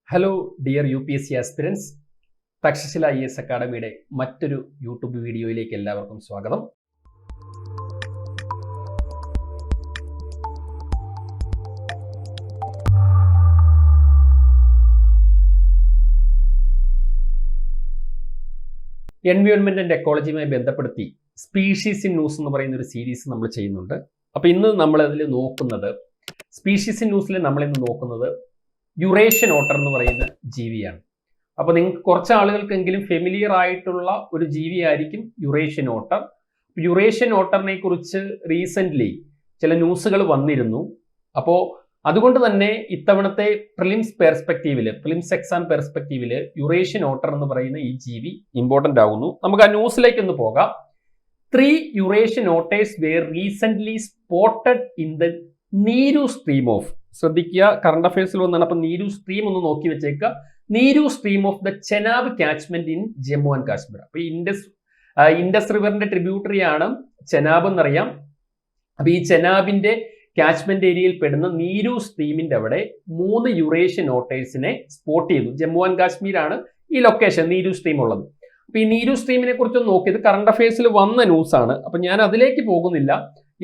Hello dear UPSC aspirants, Takshashila IAS അക്കാഡമിയുടെ മറ്റൊരു YouTube വീഡിയോയിലേക്ക് എല്ലാവർക്കും സ്വാഗതം. എൻവയോൺമെന്റ് ആൻഡ് എക്കോളജിയുമായി ബന്ധപ്പെടുത്തി സ്പീഷീസ് ഇൻ ന്യൂസ് എന്ന് പറയുന്ന ഒരു സീരീസ് നമ്മൾ ചെയ്യുന്നുണ്ട്. അപ്പോൾ ഇന്ന് നമ്മൾ അതിൽ നോക്കുന്നത് സ്പീഷീസ് ഇൻ ന്യൂസിൽ നമ്മൾ ഇന്ന് നോക്കുന്നത് യുറേഷ്യൻ ഓട്ടർ എന്ന് പറയുന്ന ജീവിയാണ്. അപ്പോൾ നിങ്ങൾക്ക് കുറച്ച് ആളുകൾക്കെങ്കിലും ഫെമിലിയർ ആയിട്ടുള്ള ഒരു ജീവിയായിരിക്കും യുറേഷ്യൻ ഓട്ടർ. യുറേഷ്യൻ ഓട്ടറിനെ കുറിച്ച് റീസെൻ്റ്ലി ചില ന്യൂസുകൾ വന്നിരുന്നു. അപ്പോൾ അതുകൊണ്ട് തന്നെ ഇത്തവണത്തെ പ്രിലിംസ് എക്സാം പെർസ്പെക്റ്റീവിൽ യുറേഷ്യൻ ഓട്ടർ എന്ന് പറയുന്ന ഈ ജീവി ഇമ്പോർട്ടൻ്റ് ആകുന്നു. നമുക്ക് ആ ന്യൂസിലേക്ക് ഒന്ന് പോകാം. 3 Eurasian otters were recently spotted in the Neeru stream of, ശ്രദ്ധിക്കുക, കറണ്ട് അഫയേഴ്സിൽ വന്നാണ്. അപ്പം നീരു സ്ട്രീം ഒന്ന് നോക്കി വെച്ചേക്കുക. Neeru stream of the Chenab catchment in Jammu and Kashmir. അപ്പൊ ഇൻഡസ് റിവറിന്റെ ട്രിബ്യൂട്ടറി ആണ് ചെനാബ് എന്നറിയാം. അപ്പൊ ഈ ചെനാബിന്റെ കാച്ച്മെന്റ് ഏരിയയിൽ പെടുന്ന നീരു സ്ട്രീമിന്റെ അവിടെ 3 യുറേഷ്യൻ ഓട്ടേഴ്സിനെ സ്പോട്ട് ചെയ്തു. ജമ്മു ആൻഡ് കാശ്മീർ ആണ് ഈ ലൊക്കേഷൻ നീരു സ്ട്രീം ഉള്ളത്. അപ്പൊ ഈ നീരു സ്ട്രീമിനെ കുറിച്ച് നോക്കിയത് കറണ്ട് അഫയേഴ്സിൽ വന്ന ന്യൂസ് ആണ്. അപ്പൊ ഞാൻ അതിലേക്ക് പോകുന്നില്ല.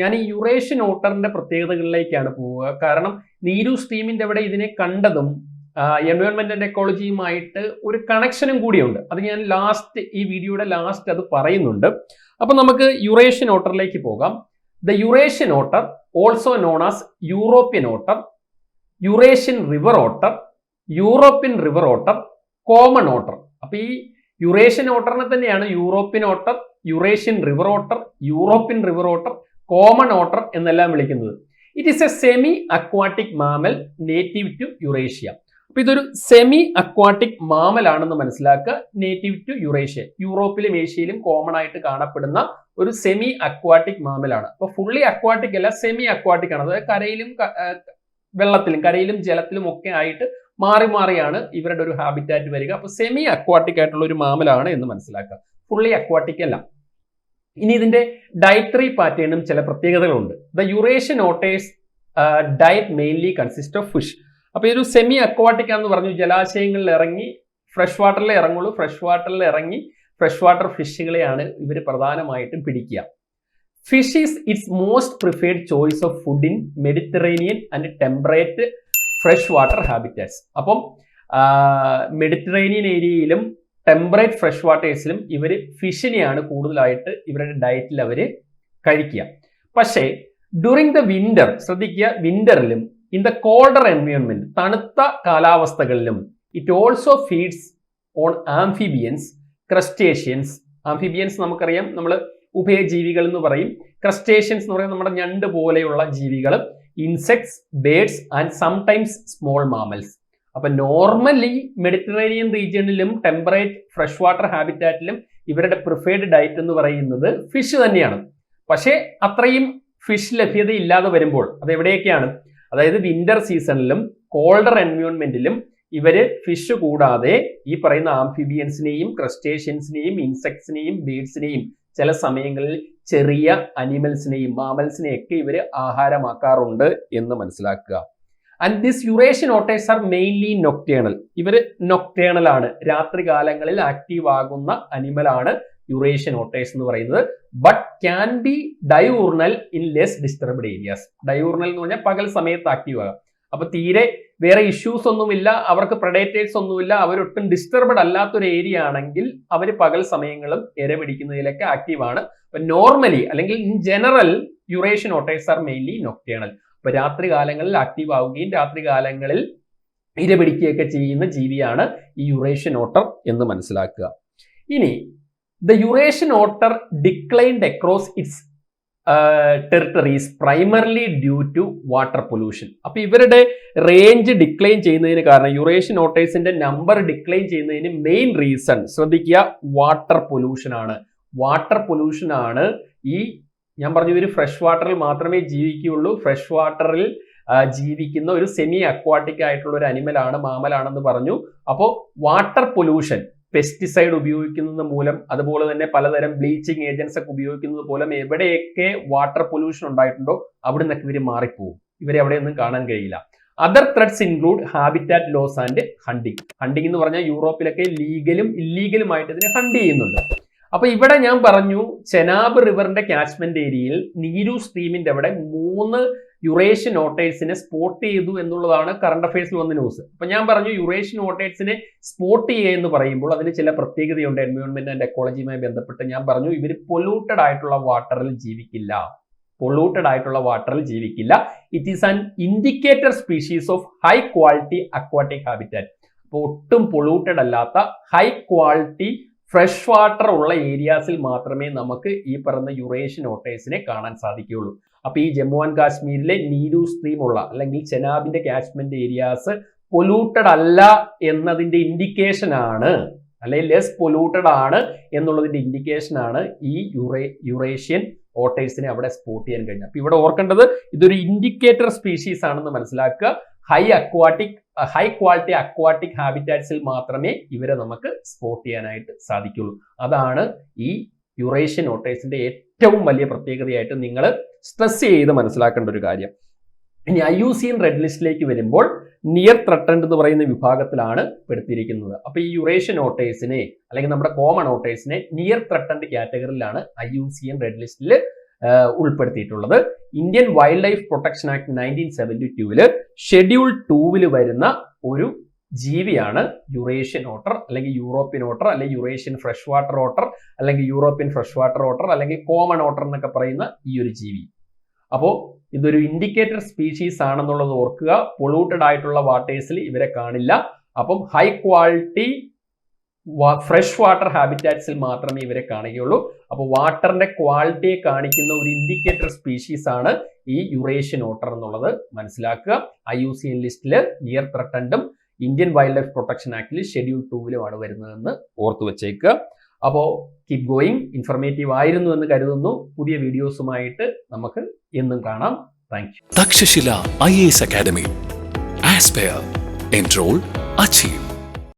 ഞാൻ ഈ യുറേഷ്യൻ ഓട്ടറിന്റെ പ്രത്യേകതകളിലേക്കാണ് പോവുക. കാരണം നീരു സ്ട്രീമിന്റെ അവിടെ ഇതിനെ കണ്ടതും എൻവയോൺമെന്റ് ആൻഡ് എക്കോളജിയുമായിട്ട് ഒരു കണക്ഷനും കൂടിയുണ്ട്. അത് ഞാൻ ഈ വീഡിയോയുടെ ലാസ്റ്റ് അത് പറയുന്നുണ്ട്. അപ്പൊ നമുക്ക് യുറേഷ്യൻ ഓട്ടറിലേക്ക് പോകാം. The Eurasian otter, also known as European otter, Eurasian river otter, European river otter, common otter. അപ്പൊ ഈ യുറേഷ്യൻ ഓട്ടറിനെ തന്നെയാണ് European otter, Eurasian river otter, European river otter, common otter എന്നെല്ലാം വിളിക്കുന്നത്. It is a semi aquatic mammal native to Eurasia. അപ്പൊ ഇതൊരു semi aquatic mammal ആണെന്ന് മനസ്സിലാക്കുക. നേറ്റീവ് ടു യുറേഷ്യ, യൂറോപ്പിലും ഏഷ്യയിലും കോമൺ ആയിട്ട് കാണപ്പെടുന്ന ഒരു സെമി അക്വാട്ടിക് മാമലാണ്. അപ്പൊ ഫുള്ളി അക്വാട്ടിക് അല്ല, സെമി അക്വാട്ടിക് ആണ്. അതായത് കരയിലും വെള്ളത്തിലും, കരയിലും ജലത്തിലും ഒക്കെ ആയിട്ട് മാറി മാറിയാണ് ഇവരുടെ ഒരു ഹാബിറ്റാറ്റ് വരിക. അപ്പൊ സെമി അക്വാട്ടിക് ആയിട്ടുള്ള ഒരു മാമലാണ് എന്ന് മനസ്സിലാക്കുക. ഫുള്ളി അക്വാട്ടിക് അല്ല. ഇനി ഇതിന്റെ ഡയറ്ററി പാറ്റേണും ചില പ്രത്യേകതകളുണ്ട്. The Eurasian otters diet mainly consist of fish. അപ്പൊ ഒരു സെമി അക്വാട്ടിക് ആണെന്ന് പറഞ്ഞു. ജലാശയങ്ങളിൽ ഇറങ്ങി ഫ്രഷ് വാട്ടറിൽ ഇറങ്ങുള്ളൂ. ഫ്രഷ് വാട്ടറിൽ ഇറങ്ങി ഫ്രഷ് വാട്ടർ ഫിഷുകളെയാണ് ഇവർ പ്രധാനമായിട്ടും പിടിക്കുക. Fish is it's most preferred choice of food in Mediterranean and temperate fresh water habitats. അപ്പം മെഡിറ്ററേനിയൻ ഏരിയയിലും ടെമ്പറേറ്റ് ഫ്രഷ് വാട്ടേഴ്സിലും ഇവർ ഫിഷിനെയാണ് കൂടുതലായിട്ട് ഇവരുടെ ഡയറ്റിൽ അവർ കഴിക്കുക. പക്ഷേ ഡ്യൂറിങ് ദ വിന്റർ, ശ്രദ്ധിക്കുക, വിന്ററിലും ഇൻ ദ കോൾഡർ എൻവയോൺമെന്റ്, തണുത്ത കാലാവസ്ഥകളിലും it also feeds on amphibians, crustaceans. Amphibians നമുക്കറിയാം, നമ്മൾ ഉഭയജീവികൾ എന്ന് പറയും. ക്രസ്റ്റേഷ്യൻസ് എന്ന് പറയുന്നത് നമ്മുടെ ഞണ്ട് പോലെയുള്ള ജീവികൾ, insects, birds and sometimes small mammals. അപ്പൊ നോർമലി മെഡിറ്ററേനിയൻ റീജിയണിലും ടെമ്പറേറ്റ് ഫ്രഷ് വാട്ടർ ഹാബിറ്റാറ്റിലും ഇവരുടെ പ്രിഫേർഡ് ഡയറ്റ് എന്ന് പറയുന്നത് ഫിഷ് തന്നെയാണ്. പക്ഷേ അത്രയും ഫിഷ് ലഭ്യത ഇല്ലാതെ വരുമ്പോൾ അത് എവിടെയൊക്കെയാണ്? അതായത് വിന്റർ സീസണിലും കോൾഡർ എൻവയോൺമെന്റിലും ഇവര് ഫിഷ് കൂടാതെ ഈ പറയുന്ന ആംഫിബിയൻസിനെയും ക്രസ്റ്റേഷ്യൻസിനെയും ഇൻസെക്ട്സിനെയും ബേർഡ്സിനെയും ചില സമയങ്ങളിൽ ചെറിയ അനിമൽസിനെയും മാമൽസിനെയൊക്കെ ഇവര് ആഹാരമാക്കാറുണ്ട് എന്ന് മനസ്സിലാക്കുക. And this Eurasian otters R mainly nocturnal. ഇവര് നൊക്ടേണൽ ആണ്, രാത്രി കാലങ്ങളിൽ ആക്റ്റീവ് ആകുന്ന അനിമലാണ് യുറേഷ്യൻ ഓട്ടേഴ്സ് എന്ന് പറയുന്നത്. But can be diurnal in less disturbed areas. Diurnal എന്ന് പറഞ്ഞാൽ പകൽ സമയത്ത് ആക്റ്റീവ് ആകാം. അപ്പൊ തീരെ വേറെ ഇഷ്യൂസ് ഒന്നുമില്ല, അവർക്ക് പ്രഡേറ്റേഴ്സ് ഒന്നുമില്ല, അവരൊട്ടും ഡിസ്റ്റർബ്ഡ് അല്ലാത്തൊരു ഏരിയ ആണെങ്കിൽ അവർ പകൽ സമയങ്ങളും ഇര പിടിക്കുന്നതിലൊക്കെ ആക്റ്റീവ് ആണ്. അപ്പൊ നോർമലി അല്ലെങ്കിൽ in general Eurasian otters R mainly nocturnal. അപ്പൊ രാത്രി കാലങ്ങളിൽ ആക്റ്റീവ് ആവുകയും രാത്രി കാലങ്ങളിൽ ഇര പിടിക്കുകയൊക്കെ ചെയ്യുന്ന ജീവിയാണ് ഈ യുറേഷ്യൻ ഓട്ടർ എന്ന് മനസ്സിലാക്കുക. ഇനി the Eurasian otter declined across its territories primarily due to water pollution. അപ്പൊ ഇവരുടെ റേഞ്ച് ഡിക്ലൈൻ ചെയ്യുന്നതിന് കാരണം, യുറേഷ്യൻ ഓട്ടേഴ്സിന്റെ നമ്പർ ഡിക്ലൈൻ ചെയ്യുന്നതിന് മെയിൻ റീസൺ, ശ്രദ്ധിക്കുക, വാട്ടർ പൊല്യൂഷൻ ആണ്. വാട്ടർ പൊല്യൂഷൻ ആണ് ഈ ഞാൻ പറഞ്ഞു ഇവർ ഫ്രഷ് വാട്ടറിൽ മാത്രമേ ജീവിക്കുകയുള്ളൂ. ഫ്രഷ് വാട്ടറിൽ ജീവിക്കുന്ന ഒരു സെമി അക്വാട്ടിക് ആയിട്ടുള്ള ഒരു അനിമലാണ്, മാമലാണെന്ന് പറഞ്ഞു. അപ്പോൾ വാട്ടർ പൊല്യൂഷൻ, പെസ്റ്റിസൈഡ് ഉപയോഗിക്കുന്നത് മൂലം, അതുപോലെ തന്നെ പലതരം ബ്ലീച്ചിങ് ഏജൻസ് ഒക്കെ ഉപയോഗിക്കുന്നത് മൂലം എവിടെയൊക്കെ വാട്ടർ പൊല്യൂഷൻ ഉണ്ടായിട്ടുണ്ടോ അവിടെ നിന്നൊക്കെ ഇവർ മാറിപ്പോവും. ഇവരെ അവിടെയൊന്നും കാണാൻ കഴിയില്ല. Other threats include habitat loss and hunting. Hunting എന്ന് പറഞ്ഞാൽ യൂറോപ്പിലൊക്കെ ലീഗലും ഇല്ലീഗലുമായിട്ട് ഇതിനെ ഹണ്ട് ചെയ്യുന്നുണ്ട്. അപ്പൊ ഇവിടെ ഞാൻ പറഞ്ഞു ചെനാബ് റിവറിന്റെ കാച്ച്മെന്റ് ഏരിയയിൽ നീരു സ്ട്രീമിന്റെ അവിടെ 3 യുറേഷ്യൻ ഓട്ടേഴ്സിനെ സ്പോട്ട് ചെയ്തു എന്നുള്ളതാണ് കറണ്ട് അഫയേഴ്സിൽ വന്ന ന്യൂസ്. അപ്പൊ ഞാൻ പറഞ്ഞു യുറേഷ്യൻ ഓട്ടേഴ്സിനെ സ്പോട്ട് ചെയ്യുക എന്ന് പറയുമ്പോൾ അതിന് ചില പ്രത്യേകതയുണ്ട് എൻവയോൺമെന്റ് ആൻഡ് എക്കോളജിയുമായി ബന്ധപ്പെട്ട്. ഞാൻ പറഞ്ഞു ഇവർ പൊല്യൂട്ടഡ് ആയിട്ടുള്ള വാട്ടറിൽ ജീവിക്കില്ല. It is an indicator species of high quality aquatic habitat. അപ്പോൾ ഒട്ടും പൊല്യൂട്ടഡ് അല്ലാത്ത ഹൈ ക്വാളിറ്റി ഫ്രഷ് വാട്ടർ ഉള്ള ഏരിയാസിൽ മാത്രമേ നമുക്ക് ഈ പറയുന്ന യുറേഷ്യൻ ഓട്ടേഴ്സിനെ കാണാൻ സാധിക്കുകയുള്ളൂ. അപ്പൊ ഈ ജമ്മു ആൻഡ് കാശ്മീരിലെ നീരു സ്ട്രീം ഉള്ള അല്ലെങ്കിൽ ചെനാബിന്റെ കാച്ച്മെന്റ് ഏരിയാസ് പൊല്യൂട്ടഡ് അല്ല എന്നതിന്റെ ഇൻഡിക്കേഷൻ ആണ്, അല്ലെങ്കിൽ ലെസ് പൊല്യൂട്ടഡ് ആണ് എന്നുള്ളതിന്റെ ഇൻഡിക്കേഷൻ ആണ് ഈ യുറേഷ്യൻ ഓട്ടേഴ്സിനെ അവിടെ സ്പോട്ട് ചെയ്യാൻ കഴിഞ്ഞു. അപ്പൊ ഇവിടെ ഓർക്കേണ്ടത് ഇതൊരു ഇൻഡിക്കേറ്റർ സ്പീഷീസ് ആണെന്ന് മനസ്സിലാക്കുക. ഹൈ ക്വാളിറ്റി അക്വാട്ടിക് ഹാബിറ്റാറ്റ്സിൽ മാത്രമേ ഇവരെ നമുക്ക് സ്പോട്ട് ചെയ്യാനായിട്ട് സാധിക്കുള്ളൂ. അതാണ് ഈ യുറേഷ്യൻ ഓട്ടേഴ്സിന്റെ ഏറ്റവും വലിയ പ്രത്യേകതയായിട്ട് നിങ്ങൾ സ്ട്രെസ് ചെയ്ത് മനസ്സിലാക്കേണ്ട ഒരു കാര്യം. ഇനി IUCN റെഡ് ലിസ്റ്റിലേക്ക് വരുമ്പോൾ നിയർ ത്രെട്ടൻഡ് എന്ന് പറയുന്ന വിഭാഗത്തിലാണ് പെടുത്തിയിരിക്കുന്നത്. അപ്പൊ ഈ യുറേഷ്യൻ ഓട്ടേഴ്സിനെ അല്ലെങ്കിൽ നമ്മുടെ കോമൺ ഓട്ടേഴ്സിനെ നിയർ ത്രെട്ടൻഡ് കാറ്റഗറിയിലാണ് IUCN റെഡ് ലിസ്റ്റിൽ ഉൾപ്പെടുത്തിയിട്ടുള്ളത്. Indian wildlife protection act 1972 schedule 2 വരുന്ന ഒരു ജീവിയാണ് യുറേഷ്യൻ ഓട്ടർ, അല്ലെങ്കിൽ യൂറോപ്യൻ ഓട്ടർ, അല്ലെങ്കിൽ യുറേഷ്യൻ ഫ്രഷ് വാട്ടർ ഓട്ടർ, അല്ലെങ്കിൽ യൂറോപ്യൻ ഫ്രഷ് വാട്ടർ ഓട്ടർ, അല്ലെങ്കിൽ കോമൺ ഓട്ടർ എന്നൊക്കെ പറയുന്ന ഈ ഒരു ജീവി. അപ്പോൾ ഇതൊരു ഇൻഡിക്കേറ്റർ സ്പീഷീസ് ആണെന്നുള്ളത് ഓർക്കുക. പൊള്യൂട്ടഡ് ആയിട്ടുള്ള വാട്ടേഴ്സിൽ ഇവരെ കാണില്ല. അപ്പം ഹൈ ക്വാളിറ്റി ഫ്രഷ് വാട്ടർ ഹാബിറ്റാറ്റ്സിൽ മാത്രമേ ഇവരെ കാണുകയുള്ളൂ. അപ്പോൾ വാട്ടറിന്റെ ക്വാളിറ്റിയെ കാണിക്കുന്ന ഒരു ഇൻഡിക്കേറ്റർ സ്പീഷീസ് ആണ് ഈ യുറേഷ്യൻ ഓട്ടർ എന്നുള്ളത് മനസ്സിലാക്കുക. IUCN ലിസ്റ്റിൽ നിയർ ത്രെട്ടൻഡും ഇന്ത്യൻ വൈൽഡ് ലൈഫ് പ്രൊട്ടക്ഷൻ ആക്ടിൽ ഷെഡ്യൂൾ 2 വരുന്നതെന്ന് ഓർത്തു വെച്ചേക്കുക. അപ്പോൾ കീപ് ഗോയിങ്. ഇൻഫർമേറ്റീവ് ആയിരുന്നു എന്ന് കരുതുന്നു. പുതിയ വീഡിയോസുമായിട്ട് നമുക്ക് എന്നും കാണാം. Thank you. Takshashila IAS academy. Aspire, enrol, achieve.